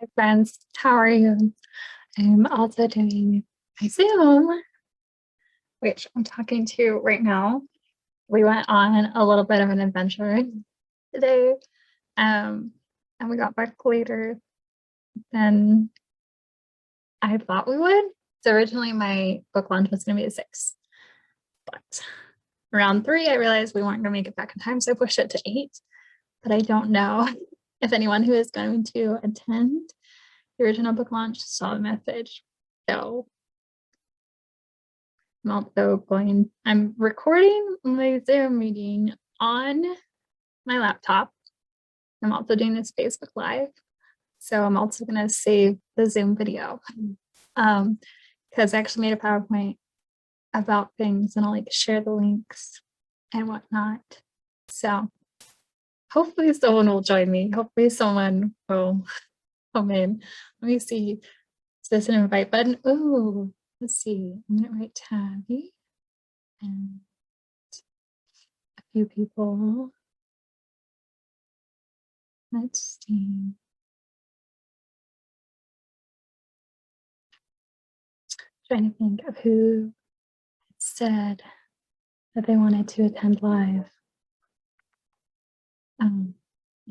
Hi friends, how are you? I'm also doing my Zoom, which I'm talking to right now. We went on a little bit of an adventure today, and we got back later than I thought we would. So originally my book launch was going to be at 6, but around 3, I realized we weren't going to make it back in time, so I pushed it to 8. But I don't know if anyone who is going to attend the original book launch saw the message. So I'm recording my Zoom meeting on my laptop. I'm also doing this Facebook Live. So I'm also going to save the Zoom video because I actually made a PowerPoint about things and I'll share the links and whatnot. So hopefully someone will join me. Hopefully someone will come in. Let me see. Is this an invite button? Oh, let's see. I'm going to write Tabby and a few people. Let's see. Trying to think of who said that they wanted to attend live.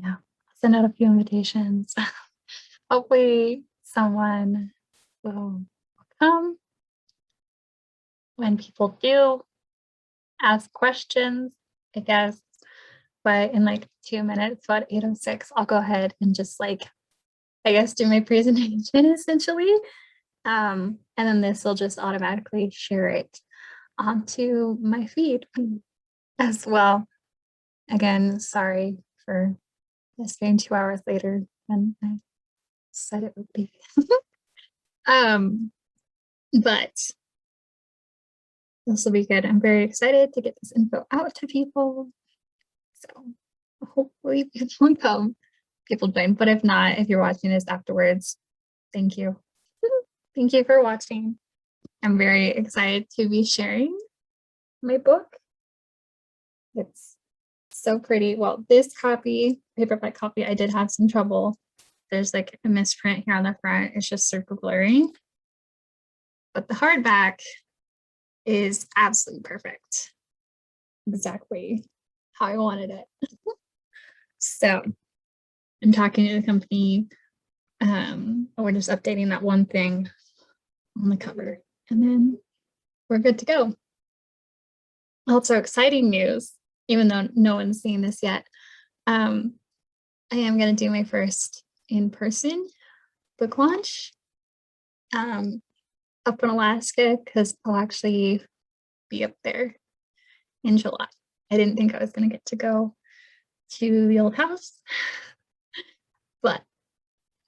Yeah, I'll send out a few invitations. Hopefully someone will come. When people do, ask questions, I guess. But in 2 minutes, about 8:06, I'll go ahead and just I guess do my presentation essentially. And then this will just automatically share it onto my feed as well. Again, sorry for this being 2 hours later than I said it would be. But this will be good. I'm very excited to get this info out to people. So hopefully people will come, people join. But if not, if you're watching this afterwards, thank you. Thank you for watching. I'm very excited to be sharing my book. It's so pretty. Well, this copy, paperback copy, I did have some trouble. There's a misprint here on the front. It's just super blurry. But the hardback is absolutely perfect. Exactly how I wanted it. So I'm talking to the company. We're just updating that one thing on the cover. And then we're good to go. Also exciting news, even though no one's seen this yet. I am going to do my first in-person book launch up in Alaska because I'll actually be up there in July. I didn't think I was going to get to go to the old house, but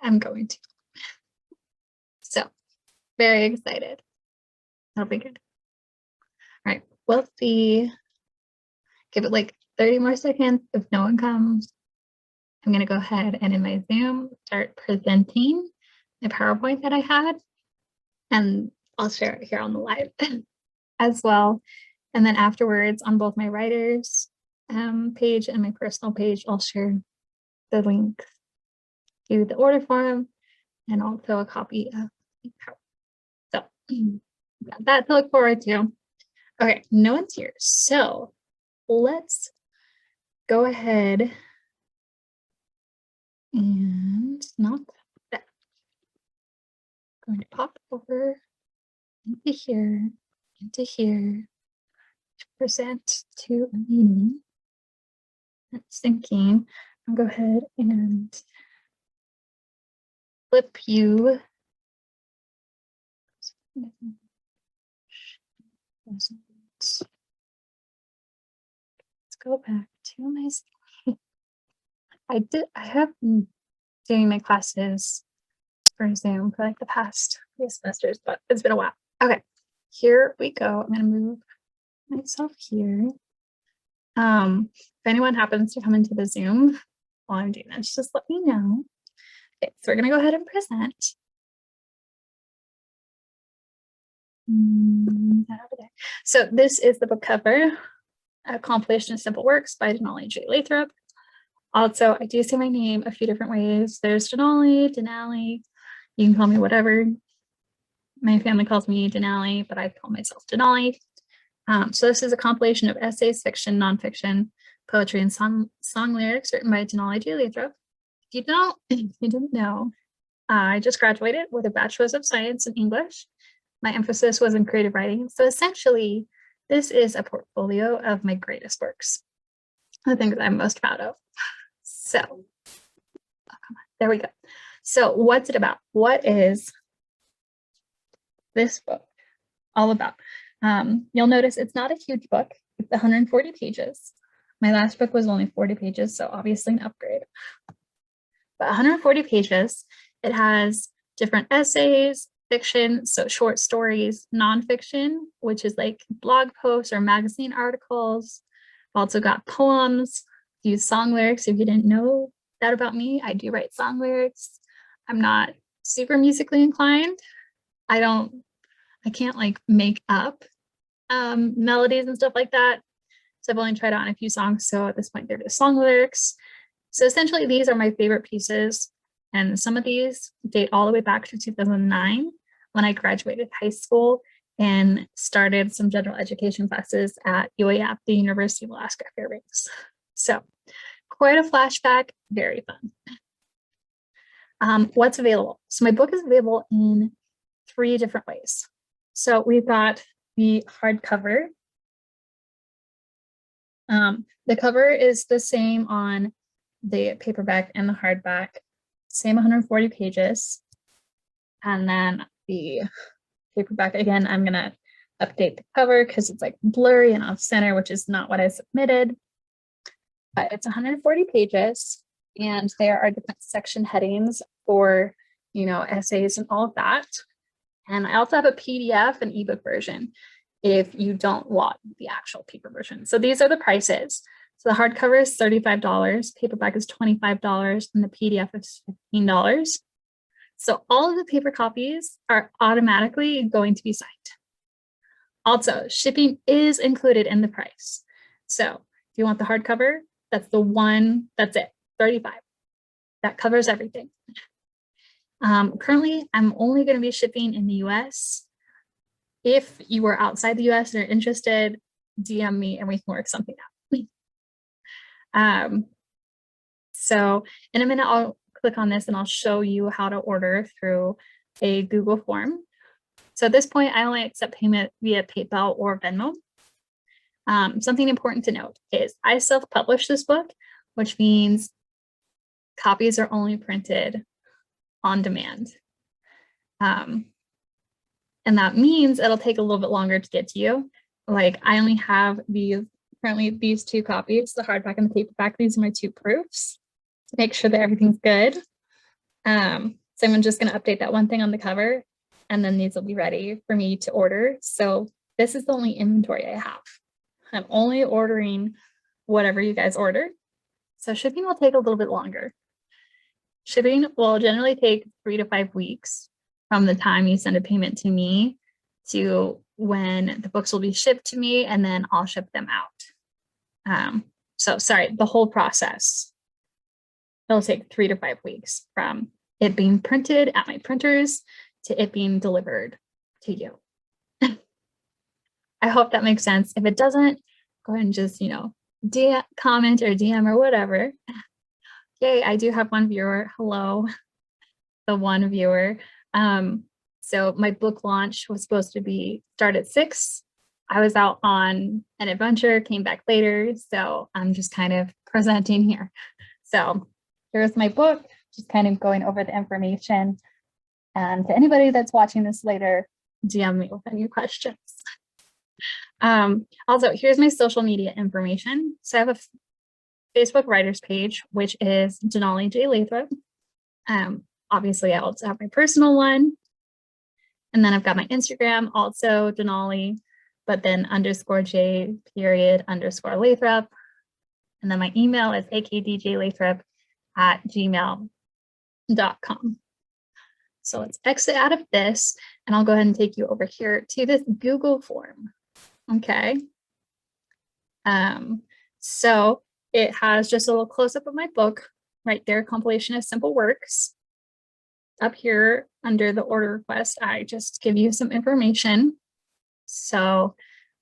I'm going to. So very excited. That'll be good. All right, we'll see. Give it 30 more seconds. If no one comes, I'm going to go ahead and in my Zoom start presenting the PowerPoint that I had, and I'll share it here on the live as well. And then afterwards on both my writers page and my personal page, I'll share the links to the order form and also a copy of the PowerPoint. So got that to look forward to. Okay, no one's here. So let's go ahead and not that. I'm going to pop over into here, to present to a meeting. That's thinking. I'll go ahead and flip you. Let's go back to my. I have been doing my classes for Zoom for the past few semesters, but it's been a while. Okay, here we go. I'm going to move myself here. If anyone happens to come into the Zoom while I'm doing this, just let me know. Okay, so we're going to go ahead and present. So this is the book cover, Compilation of Simple Works by Denali J. Lathrop. Also, I do say my name a few different ways. There's Denali, Denali. You can call me whatever. My family calls me Denali, but I call myself Denali. So this is a compilation of essays, fiction, nonfiction, poetry, and song lyrics written by Denali J. Lathrop. If you didn't know, I just graduated with a Bachelor's of Science in English. My emphasis was in creative writing. So essentially, this is a portfolio of my greatest works, the things I'm most proud of. So, oh, come on, there we go. So what's it about? What is this book all about? You'll notice it's not a huge book. It's 140 pages. My last book was only 40 pages, so obviously an upgrade. But 140 pages, it has different essays, fiction, so short stories, nonfiction, which is like blog posts or magazine articles. Also got poems, few song lyrics. If you didn't know that about me, I do write song lyrics. I'm not super musically inclined. I can't like make up melodies and stuff like that. So I've only tried out on a few songs. So at this point, they're just song lyrics. So essentially, these are my favorite pieces. And some of these date all the way back to 2009 when I graduated high school and started some general education classes at UAF, the University of Alaska Fairbanks. So quite a flashback, very fun. What's available? So my book is available in 3 different ways. So we've got the hardcover. The cover is the same on the paperback and the hardback, same 140 pages. And then the paperback, again, I'm gonna update the cover because it's like blurry and off center, which is not what I submitted. But it's 140 pages and there are different section headings for, essays and all of that. And I also have a PDF and ebook version if you don't want the actual paper version. So these are the prices. So the hardcover is $35, paperback is $25, and the PDF is $15. So all of the paper copies are automatically going to be signed. Also, shipping is included in the price. So if you want the hardcover, that's it, $35. That covers everything. Currently, I'm only going to be shipping in the US. If you are outside the US and are interested, DM me and we can work something out. So in a minute, I'll click on this and I'll show you how to order through a Google form. So at this point, I only accept payment via PayPal or Venmo. Something important to note is I self-publish this book, which means copies are only printed on demand. And that means it'll take a little bit longer to get to you. Like I only have currently these 2 copies, the hardback and the paperback. These are my 2 proofs to make sure that everything's good. So I'm just going to update that one thing on the cover and then these will be ready for me to order. So this is the only inventory I have. I'm only ordering whatever you guys order. So shipping will take a little bit longer. Shipping will generally take 3 to 5 weeks from the time you send a payment to me to when the books will be shipped to me, and then I'll ship them out. So sorry, the whole process. It'll take 3 to 5 weeks from it being printed at my printers to it being delivered to you. I hope that makes sense. If it doesn't, go ahead and just, comment or DM or whatever. Yay, I do have one viewer. Hello, the one viewer. So my book launch was supposed to start at 6. I was out on an adventure, came back later. So I'm just kind of presenting here. So here's my book, just kind of going over the information. And to anybody that's watching this later, DM me with any questions. Also, here's my social media information. So I have a Facebook writers page, which is Denali J. Lathrop. Obviously, I also have my personal one. And then I've got my Instagram, also Denali, but then _J _ Lathrop. And then my email is akdjlathrop@gmail.com. So let's exit out of this and I'll go ahead and take you over here to this Google form. Okay. So It has just a little close-up of my book right there, Compilation of Simple Works. Up here under the order request, I just give you some information. So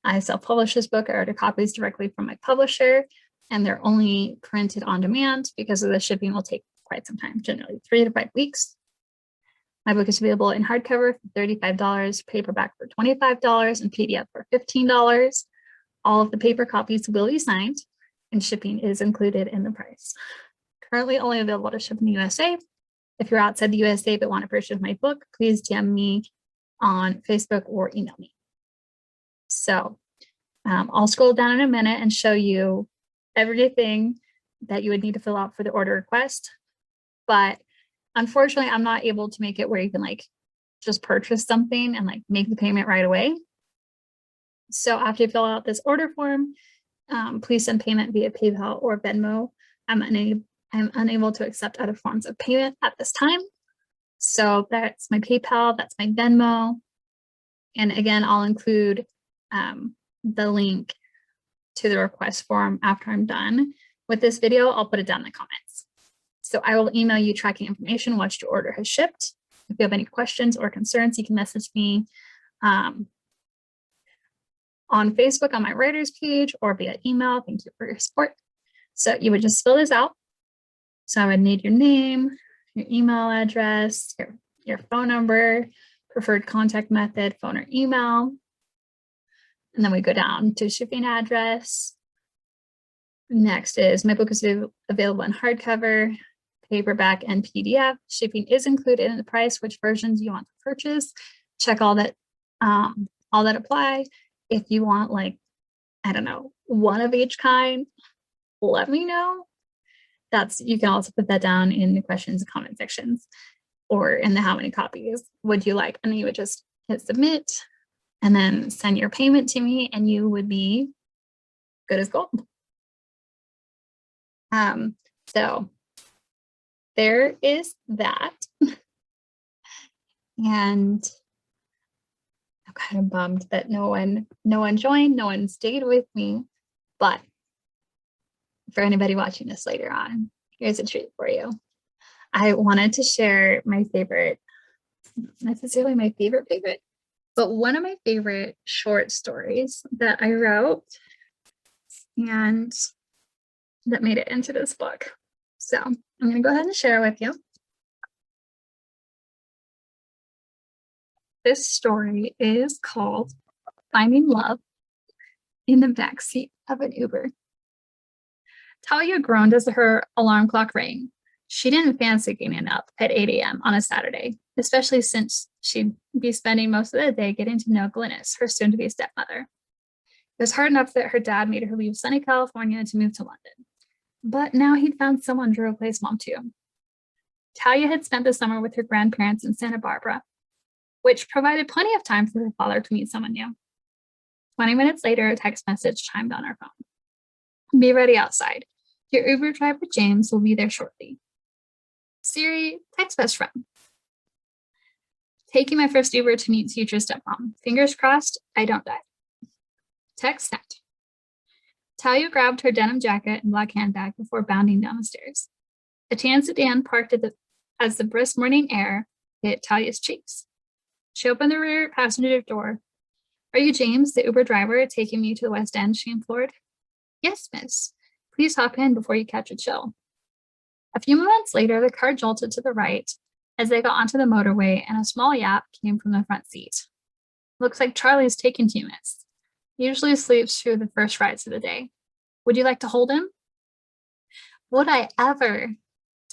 I self-publish this book. I order copies directly from my publisher, and they're only printed on demand because of the shipping will take quite some time, generally 3 to 5 weeks. My book is available in hardcover for $35, paperback for $25, and PDF for $15. All of the paper copies will be signed, and shipping is included in the price. Currently only available to ship in the USA. If you're outside the USA but want to purchase my book, please DM me on Facebook or email me. So I'll scroll down in a minute and show you everything that you would need to fill out for the order request. But unfortunately, I'm not able to make it where you can like just purchase something and like make the payment right away. So after you fill out this order form, please send payment via PayPal or Venmo. I'm unable to accept other forms of payment at this time. So that's my PayPal, that's my Venmo. And again, I'll include the link to the request form after I'm done with this video. I'll put it down in the comments. So I will email you tracking information once your order has shipped. If you have any questions or concerns, you can message me on Facebook on my writers page or via email. Thank you for your support. So you would just fill this out. So I would need your name, your email address, your phone number, preferred contact method, phone or email. And then we go down to shipping address. Next is my book is available in hardcover, paperback, and PDF. Shipping is included in the price. Which versions you want to purchase? Check all that apply. If you want like, I don't know, one of each kind, let me know. You can also put that down in the questions and comment sections or in the how many copies would you like? And then you would just hit submit and then send your payment to me and you would be good as gold. So there is that. And I'm kind of bummed that no one joined, no one stayed with me, but for anybody watching this later on, here's a treat for you. I wanted to share my favorite, not necessarily my favorite, but one of my favorite short stories that I wrote and that made it into this book. So I'm going to go ahead and share with you. This story is called Finding Love in the Backseat of an Uber. Talia groaned as her alarm clock rang. She didn't fancy getting up at 8 a.m. on a Saturday, especially since she'd be spending most of the day getting to know Glynis, her soon-to-be stepmother. It was hard enough that her dad made her leave sunny California to move to London. But now he'd found someone to replace Mom too. Talia had spent the summer with her grandparents in Santa Barbara, which provided plenty of time for her father to meet someone new. 20 minutes later, a text message chimed on her phone. Be ready outside. Your Uber driver, James, will be there shortly. Siri, text best friend. Taking my first Uber to meet future stepmom. Fingers crossed, I don't die. Text sent. Talia grabbed her denim jacket and black handbag before bounding down the stairs. A tan sedan parked as the brisk morning air hit Talia's cheeks. She opened the rear passenger door. Are you James, the Uber driver, taking me to the West End? She implored. Yes, miss. Please hop in before you catch a chill. A few moments later, the car jolted to the right as they got onto the motorway and a small yap came from the front seat. Looks like Charlie's taken to you, miss. He usually sleeps through the first rides of the day. Would you like to hold him? Would I ever?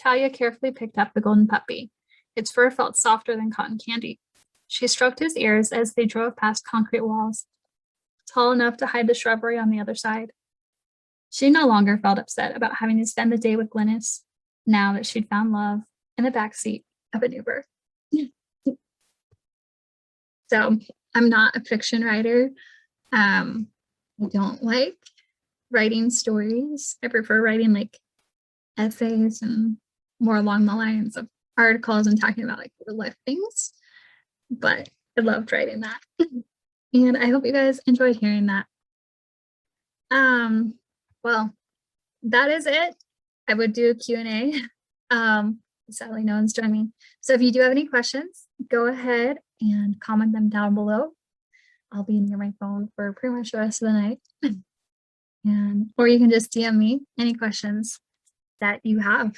Talia carefully picked up the golden puppy. Its fur felt softer than cotton candy. She stroked his ears as they drove past concrete walls, tall enough to hide the shrubbery on the other side. She no longer felt upset about having to spend the day with Glynis, now that she'd found love in the backseat of an Uber. So I'm not a fiction writer. I don't like writing stories. I prefer writing like essays and more along the lines of articles and talking about like real life things. But I loved writing that. And I hope you guys enjoyed hearing that. Well, that is it. I would do a Q&A. Sadly, no one's joined me. So if you do have any questions, go ahead and comment them down below. I'll be near my phone for pretty much the rest of the night. Or you can just DM me any questions that you have.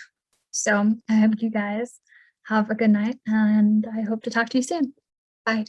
So I hope you guys have a good night, and I hope to talk to you soon. Bye.